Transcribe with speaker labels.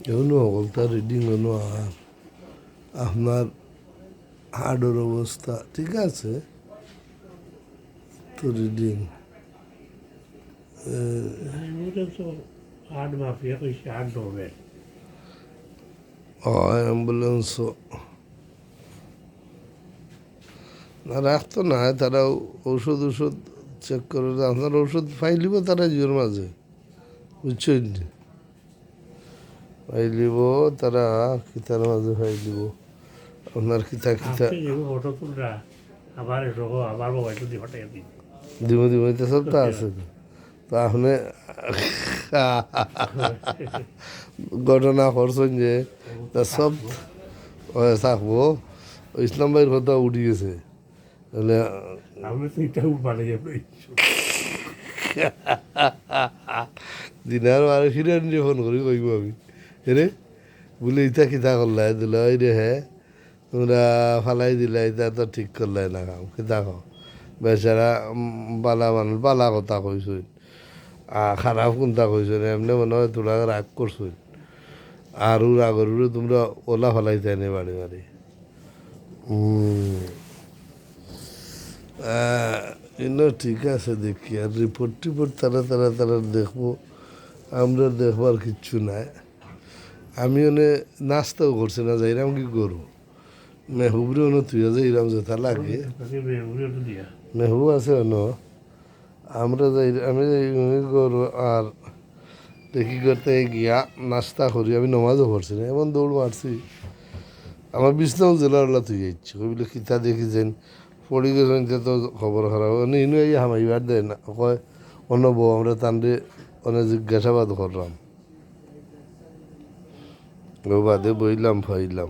Speaker 1: এখনো অগলতা রিডিং হলো আর আপনার হার্টের অবস্থা ঠিক আছে তো রিডিং
Speaker 2: ওটা তো হার্ট মাফিয়া কইছে হার্ট হবে
Speaker 1: অ্যাম্বুলেন্সও না রাখতো না তারা ঔষধ চেক করে আপনার ঔষধ ফাইলিব তারা জোর মাঝে বুঝছেন ফাইলিব তারা কিতার মাঝে ফাইলিব আপনার কিতা কিতা
Speaker 2: আপনি যে ফটো তুলরা আবার এসো আবার মোবাইল দিয়ে হটাই দিন
Speaker 1: দিব দিব এটা সব তো আছে তো আপনি ঘটনা করছেন যে তা সব থাকবো ইসলাম ভাইয়ের কথা উঠে গেছে তাহলে
Speaker 2: আমি তো এটা উপালে যাবে
Speaker 1: দিনার আর হিরেন যে ফোন করি কইব আমি রে বলে ইতা কিতা করলাই দিল ওই রে হ্যাঁ তোমরা ফালাই দিলাই ইতা তো ঠিক করলাই না কাম কিতা কও বেচারা বালা মানুষ বালা কথা কইসুন খারাপ কোনটা কইসুন এমনি মনে হয় তোরা রাগ করছুন আর রাগরুরে তোমরা ওলা ফালাইতে নে বাড়ি বাড়ি ঠিক আছে দেখি আর রিপোর্ট তারা দেখবো আমরা দেখবার কিচ্ছু নাই আমি ওনে নাস্তাও করছি না যাইরাম কি করবো মেহুবরে অন্য তুই যাইরাম যেটা লাগে মেহু আছে অন্য আমরা যাই আমি করবো আর দেখি করতে গিয়া নাস্তা করি আমি নমাজও পড়ছি না এমন দৌড় মারছি আমার বিষ্ণু জেলারলা তুই যাচ্ছি ওইগুলো কিতা দেখি যেন পড়ি গেছেন তো খবর খারাপ ইনু এই হামাইবার দেয় না কয় অন্য বউ আমরা তান্ডে অনেক জিজ্ঞাসাবাদ করলাম ও বাদে বইলাম ফাইলাম